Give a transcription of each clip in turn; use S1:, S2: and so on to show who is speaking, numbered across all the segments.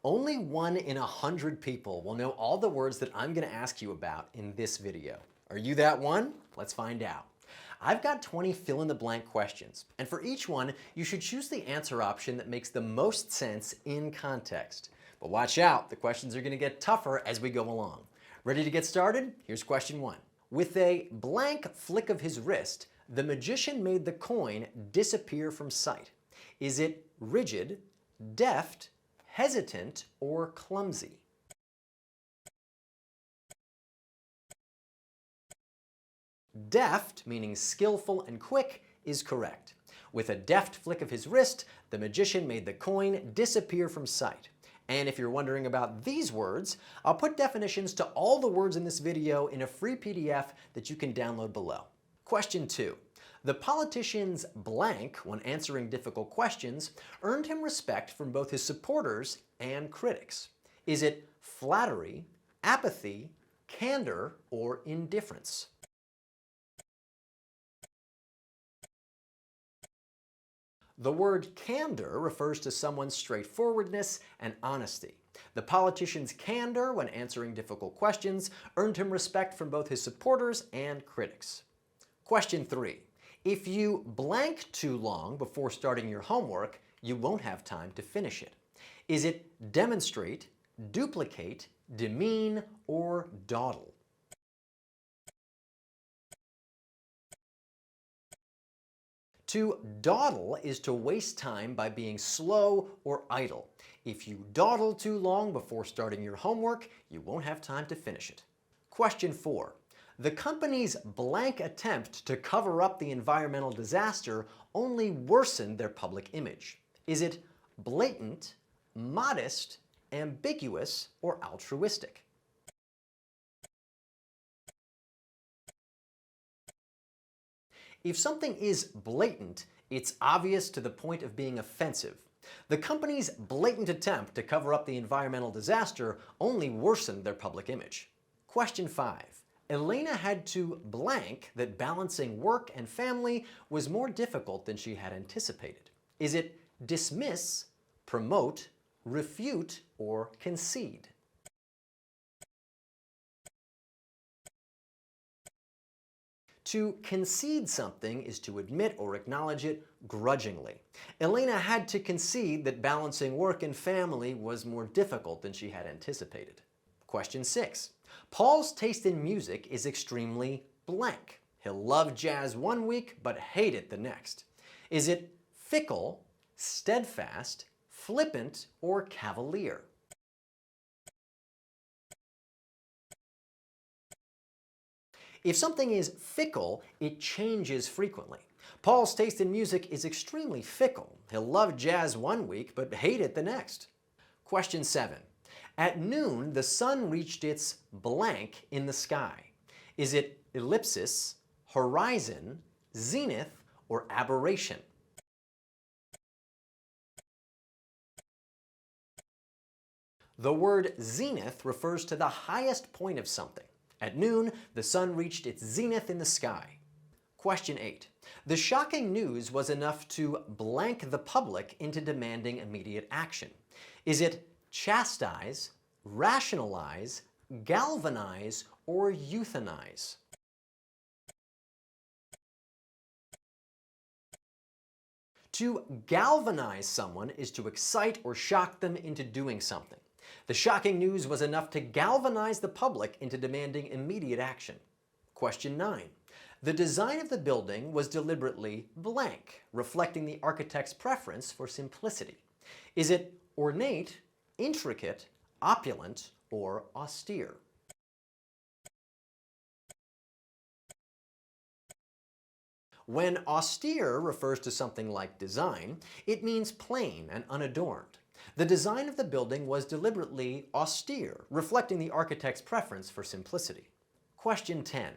S1: Only 1 in 100 people will know all the words that I'm going to ask you about in this video. Are you that one? Let's find out. I've got 20 fill-in-the-blank questions, and for each one, you should choose the answer option that makes the most sense in context. But watch out, the questions are going to get tougher as we go along. Ready to get started? Here's question 1. With a blank flick of his wrist, the magician made the coin disappear from sight. Is it rigid, deft, hesitant, or clumsy? Deft, meaning skillful and quick, is correct. With a deft flick of his wrist, the magician made the coin disappear from sight. And if you're wondering about these words, I'll put definitions to all the words in this video in a free PDF that you can download below. Question 2. The politician's blank when answering difficult questions earned him respect from both his supporters and critics. Is it flattery, apathy, candor, or indifference? The word candor refers to someone's straightforwardness and honesty. The politician's candor when answering difficult questions earned him respect from both his supporters and critics. Question 3. If you blank too long before starting your homework, you won't have time to finish it. Is it demonstrate, duplicate, demean, or dawdle? To dawdle is to waste time by being slow or idle. If you dawdle too long before starting your homework, you won't have time to finish it. Question 4. The company's blank attempt to cover up the environmental disaster only worsened their public image. Is it blatant, modest, ambiguous, or altruistic? If something is blatant, it's obvious to the point of being offensive. The company's blatant attempt to cover up the environmental disaster only worsened their public image. Question 5. Elena had to blank that balancing work and family was more difficult than she had anticipated. Is it dismiss, promote, refute, or concede? To concede something is to admit or acknowledge it grudgingly. Elena had to concede that balancing work and family was more difficult than she had anticipated. Question 6. Paul's taste in music is extremely blank. He'll love jazz one week, but hate it the next. Is it fickle, steadfast, flippant, or cavalier? If something is fickle, it changes frequently. Paul's taste in music is extremely fickle. He'll love jazz one week, but hate it the next. Question 7. At noon, the sun reached its blank in the sky. Is it ellipsis, horizon, zenith, or aberration? The word zenith refers to the highest point of something. At noon, the sun reached its zenith in the sky. Question 8. The shocking news was enough to blank the public into demanding immediate action. Is it chastise, rationalize, galvanize, or euthanize? To galvanize someone is to excite or shock them into doing something. The shocking news was enough to galvanize the public into demanding immediate action. Question 9. The design of the building was deliberately blank, reflecting the architect's preference for simplicity. Is it ornate, intricate, opulent, or austere? When austere refers to something like design, it means plain and unadorned. The design of the building was deliberately austere, reflecting the architect's preference for simplicity. Question 10.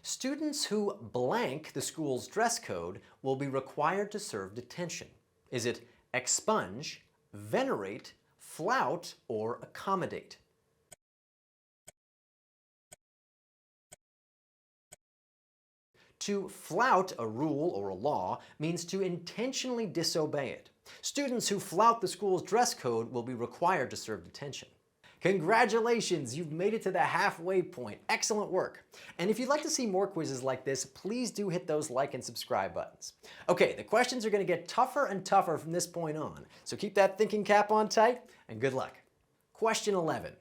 S1: Students who blank the school's dress code will be required to serve detention. Is it expunge, venerate, flout, or accommodate? To flout a rule or a law means to intentionally disobey it. Students who flout the school's dress code will be required to serve detention. Congratulations, you've made it to the halfway point. Excellent work. And if you'd like to see more quizzes like this, please do hit those like and subscribe buttons. Okay, the questions are going to get tougher and tougher from this point on, so keep that thinking cap on tight and good luck. Question 11.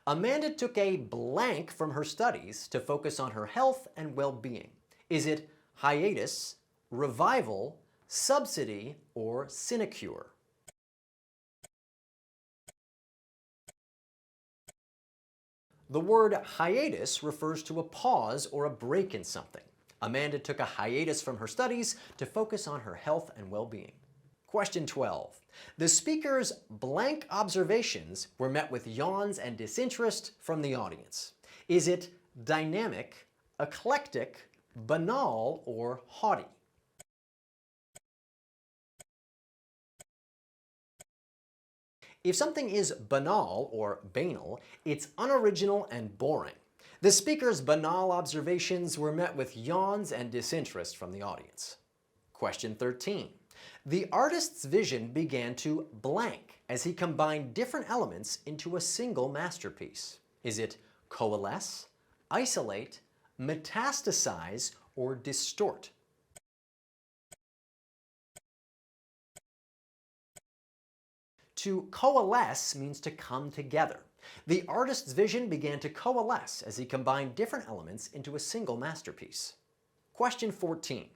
S1: Amanda took a blank from her studies to focus on her health and well-being. Is it hiatus, revival, subsidy, or sinecure? The word hiatus refers to a pause or a break in something. Amanda took a hiatus from her studies to focus on her health and well-being. Question 12. The speaker's blank observations were met with yawns and disinterest from the audience. Is it dynamic, eclectic, banal, or haughty? If something is banal or banal, it's unoriginal and boring. The speaker's banal observations were met with yawns and disinterest from the audience. Question 13. The artist's vision began to blank as he combined different elements into a single masterpiece. Is it coalesce, isolate, metastasize, or distort? To coalesce means to come together. The artist's vision began to coalesce as he combined different elements into a single masterpiece. Question 14.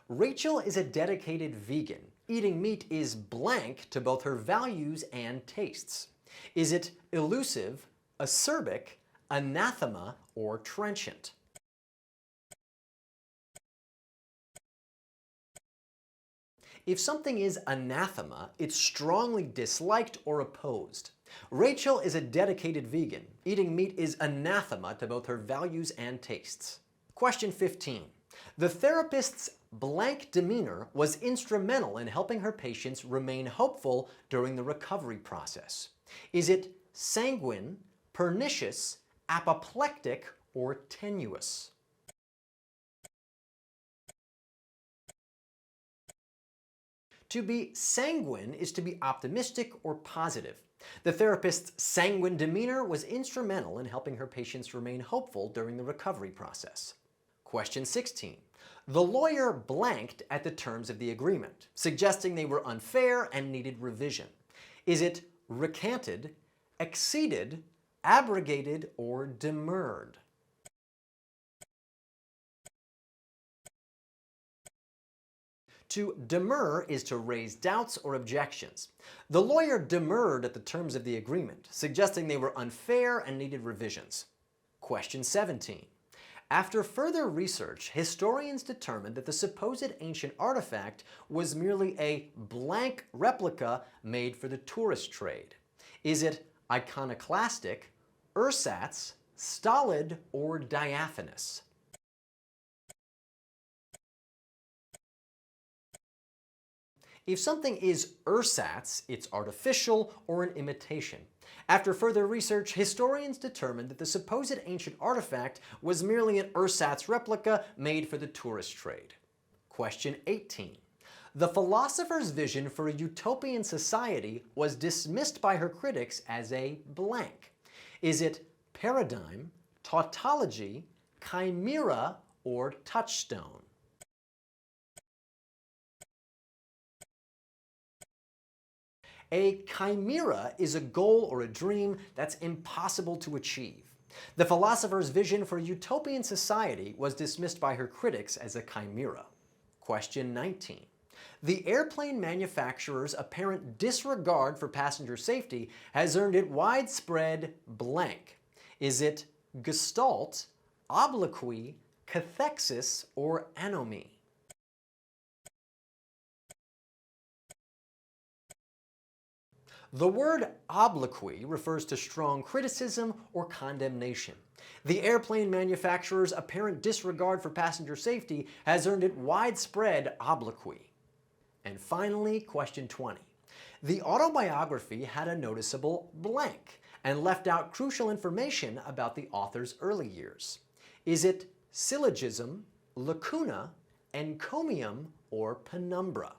S1: Rachel is a dedicated vegan. Eating meat is blank to both her values and tastes. Is it elusive, acerbic, anathema, or trenchant? If something is anathema, it's strongly disliked or opposed. Rachel is a dedicated vegan. Eating meat is anathema to both her values and tastes. Question 15. The therapist's blank demeanor was instrumental in helping her patients remain hopeful during the recovery process. Is it sanguine, pernicious, apoplectic, or tenuous? To be sanguine is to be optimistic or positive. The therapist's sanguine demeanor was instrumental in helping her patients remain hopeful during the recovery process. Question 16. The lawyer blanked at the terms of the agreement, suggesting they were unfair and needed revision. Is it recanted, exceeded, abrogated, or demurred? To demur is to raise doubts or objections. The lawyer demurred at the terms of the agreement, suggesting they were unfair and needed revisions. Question 17. After further research, historians determined that the supposed ancient artifact was merely a blank replica made for the tourist trade. Is it iconoclastic, ersatz, stolid, or diaphanous? If something is ersatz, it's artificial or an imitation. After further research, historians determined that the supposed ancient artifact was merely an ersatz replica made for the tourist trade. Question 18. The philosopher's vision for a utopian society was dismissed by her critics as a blank. Is it paradigm, tautology, chimera, or touchstone? A chimera is a goal or a dream that's impossible to achieve. The philosopher's vision for a utopian society was dismissed by her critics as a chimera. Question 19. The airplane manufacturer's apparent disregard for passenger safety has earned it widespread blank. Is it gestalt, obloquy, cathexis, or anomie? The word obloquy refers to strong criticism or condemnation. The airplane manufacturer's apparent disregard for passenger safety has earned it widespread obloquy. And finally, question 20. The autobiography had a noticeable blank and left out crucial information about the author's early years. Is it syllogism, lacuna, encomium, or penumbra?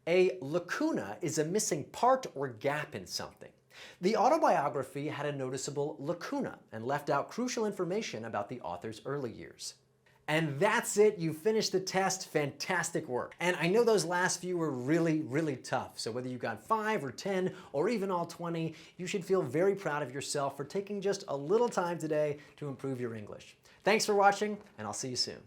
S1: A lacuna is a missing part or gap in something. The autobiography had a noticeable lacuna and left out crucial information about the author's early years. And that's it, you finished the test, fantastic work. And I know those last few were really tough, so whether you got 5 or 10 or even all 20, you should feel very proud of yourself for taking just a little time today to improve your English. Thanks for watching, and I'll see you soon.